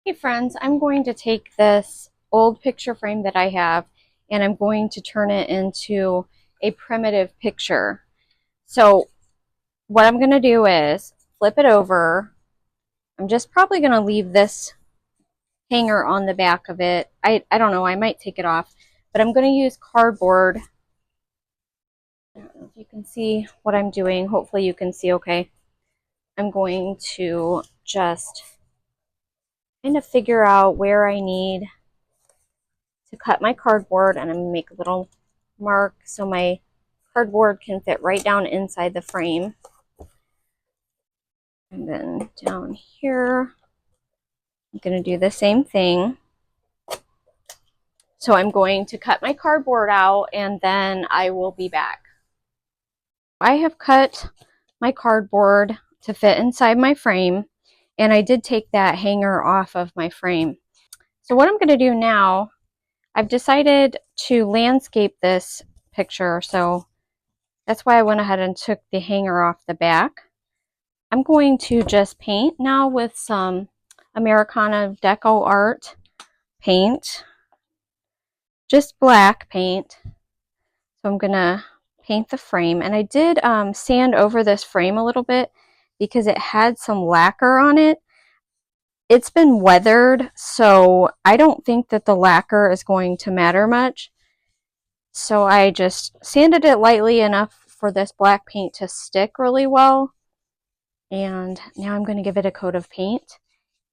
Hey friends, I'm going to take this old picture frame that I have and I'm going to turn it into a primitive picture. So what I'm going to do is flip it over. I'm just probably going to leave this hanger on the back of it. I don't know, I might take it off, but I'm going to use cardboard. I don't know if you can see what I'm doing. Hopefully you can see okay. I'm going to just kind of figure out where I need to cut my cardboard, and I'm going to make a little mark so my cardboard can fit right down inside the frame. And then down here, I'm going to do the same thing. So I'm going to cut my cardboard out and then I will be back. I have cut my cardboard to fit inside my frame, and I did take that hanger off of my frame. So what I'm going to do now, I've decided to landscape this picture, so that's why I went ahead and took the hanger off the back. I'm going to just paint now with some Americana Deco Art paint, just black paint. So I'm going to paint the frame, and I did sand over this frame a little bit because it had some lacquer on it. It's been weathered, so I don't think that the lacquer is going to matter much. So I just sanded it lightly enough for this black paint to stick really well. And now I'm going to give it a coat of paint,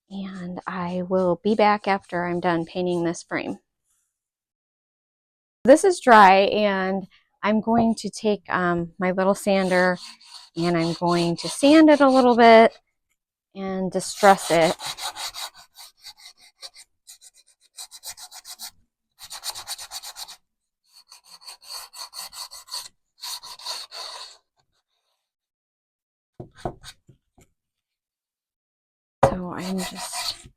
and I will be back after I'm done painting this frame. This is dry, and I'm going to take my little sander and I'm going to sand it a little bit and distress it. So I'm just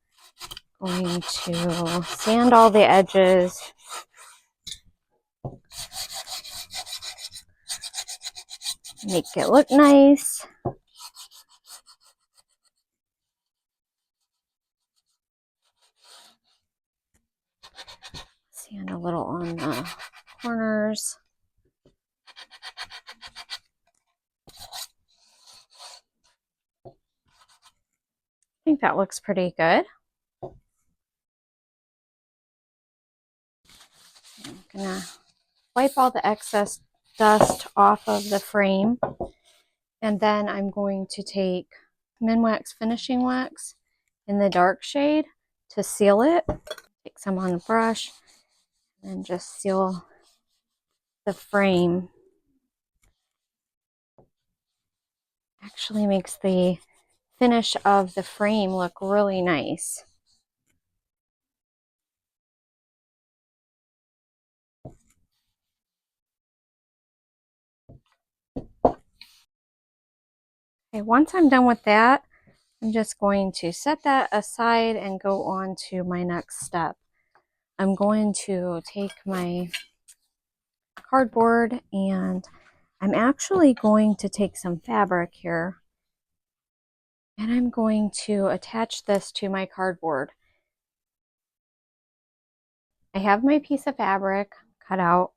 going to sand all the edges. Make it look nice. Sand a little on the corners. I think that looks pretty good. I'm gonna wipe all the excess dust off of the frame, and then I'm going to take Minwax finishing wax in the dark shade to seal it. Take some on the brush and just seal the frame. Actually makes the finish of the frame look really nice. Okay, once I'm done with that, I'm just going to set that aside and go on to my next step. I'm going to take my cardboard, and I'm actually going to take some fabric here, and I'm going to attach this to my cardboard. I have my piece of fabric cut out,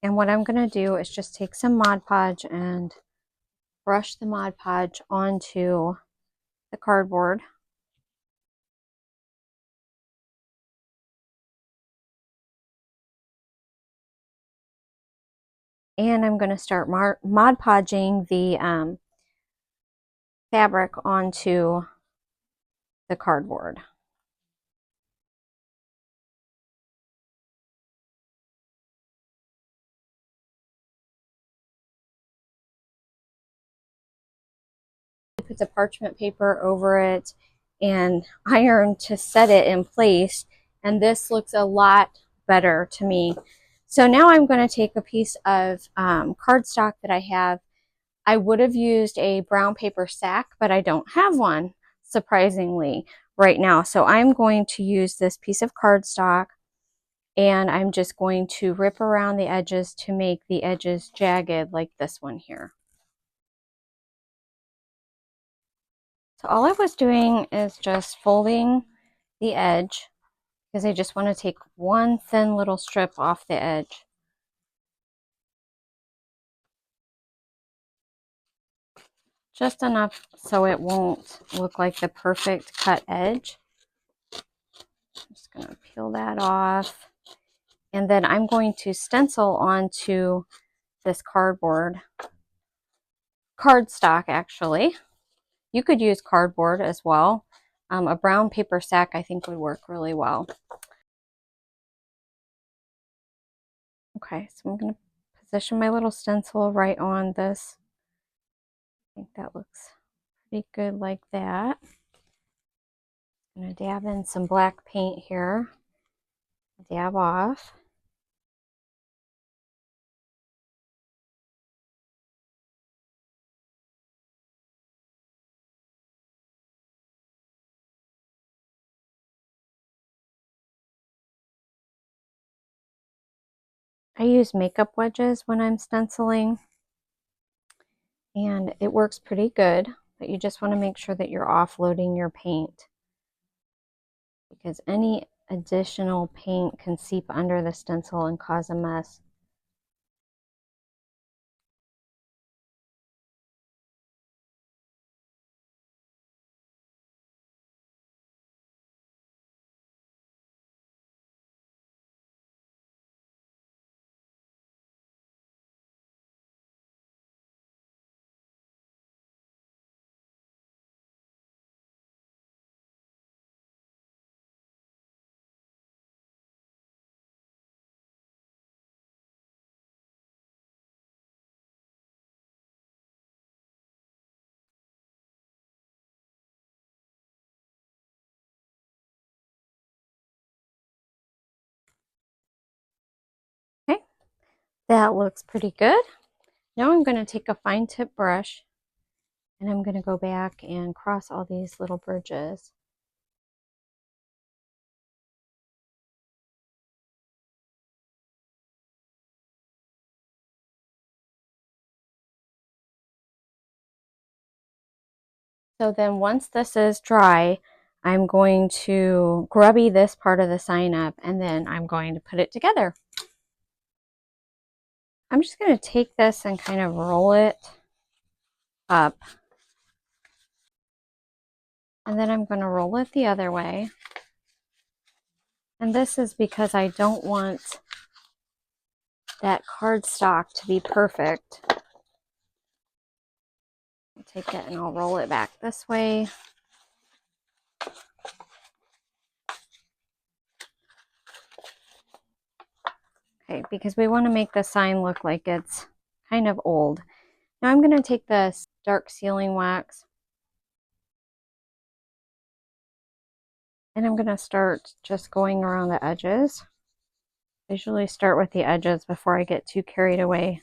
and what I'm going to do is just take some Mod Podge and brush the Mod Podge onto the cardboard. And I'm going to start Mod Podging the fabric onto the cardboard. Put the parchment paper over it and iron to set it in place, and this looks a lot better to me. So now I'm going to take a piece of cardstock that I have. I would have used a brown paper sack, but I don't have one, surprisingly, right now. So I'm going to use this piece of cardstock, and I'm just going to rip around the edges to make the edges jagged like this one here. So all I was doing is just folding the edge because I just want to take one thin little strip off the edge. Just enough so it won't look like the perfect cut edge. I'm just going to peel that off. And then I'm going to stencil onto this cardstock actually. You could use cardboard as well. A brown paper sack I think would work really well. Okay, so I'm going to position my little stencil right on this. I think that looks pretty good like that. I'm going to dab in some black paint here. Dab off. I use makeup wedges when I'm stenciling, and it works pretty good, but you just want to make sure that you're offloading your paint because any additional paint can seep under the stencil and cause a mess. Okay, that looks pretty good. Now I'm going to take a fine tip brush and I'm going to go back and cross all these little bridges. So then once this is dry, I'm going to grubby this part of the sign up and then I'm going to put it together. I'm just going to take this and kind of roll it up. And then I'm going to roll it the other way. And this is because I don't want that cardstock to be perfect. I'll take it and I'll roll it back this way. Okay, because we want to make the sign look like it's kind of old. Now I'm going to take this dark sealing wax and I'm going to start just going around the edges. I usually start with the edges before I get too carried away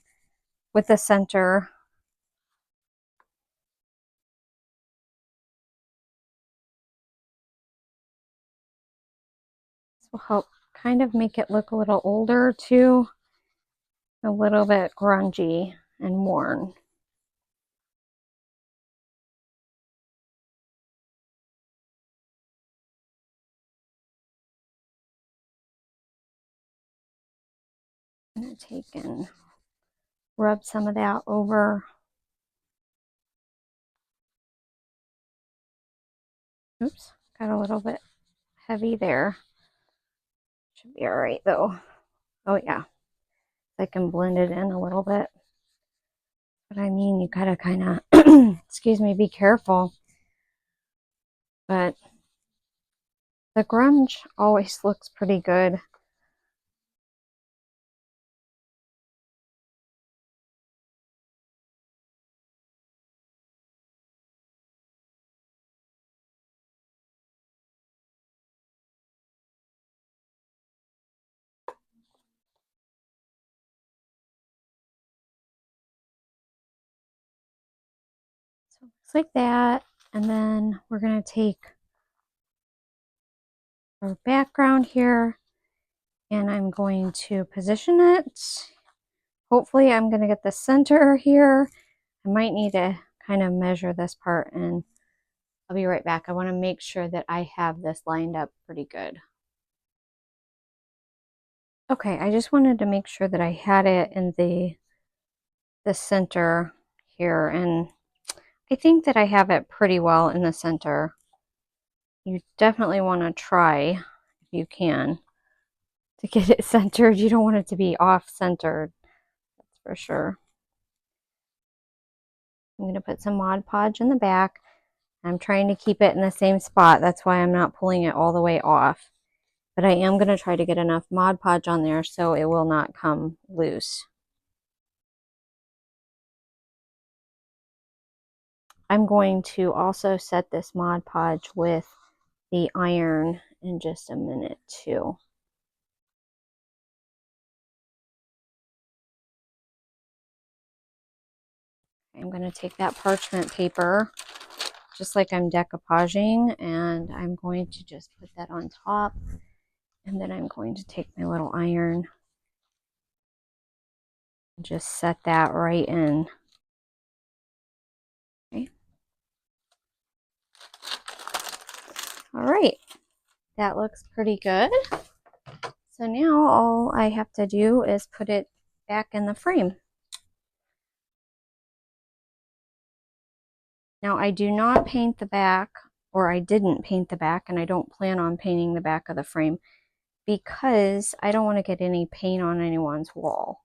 with the center. This will help kind of make it look a little older too, a little bit grungy and worn. I'm going to take and rub some of that over. Oops, got a little bit heavy there. Should be all right though. Oh yeah, I can blend it in a little bit. But I mean, you gotta kind of, excuse me, be careful. But the grunge always looks pretty good. So it looks like that. And then we're gonna take our background here and I'm going to position it. Hopefully I'm going to get the center here. I might need to kind of measure this part and I'll be right back. I want to make sure that I have this lined up pretty good. Okay, I just wanted to make sure that I had it in the center here, and I think that I have it pretty well in the center. You definitely want to try, if you can, to get it centered. You don't want it to be off-centered, that's for sure. I'm going to put some Mod Podge in the back. I'm trying to keep it in the same spot. That's why I'm not pulling it all the way off. But I am going to try to get enough Mod Podge on there so it will not come loose. I'm going to also set this Mod Podge with the iron in just a minute too. I'm going to take that parchment paper, just like I'm decoupaging, and I'm going to just put that on top, and then I'm going to take my little iron and just set that right in. Okay. All right, that looks pretty good. So now all I have to do is put it back in the frame. Now I do not paint the back, or I didn't paint the back, and I don't plan on painting the back of the frame because I don't want to get any paint on anyone's wall.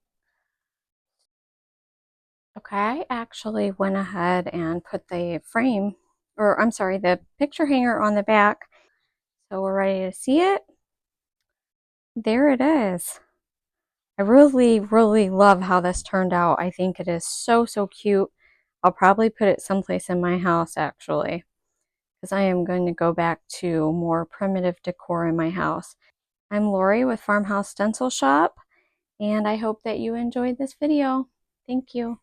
Okay, I actually went ahead and put the frame, or I'm sorry, the picture hanger on the back. So we're ready to see it. There it is. I really, really love how this turned out. I think it is so, so cute. I'll probably put it someplace in my house actually, because I am going to go back to more primitive decor in my house. I'm Lori with Farmhouse Stencil Shop, and I hope that you enjoyed this video. Thank you.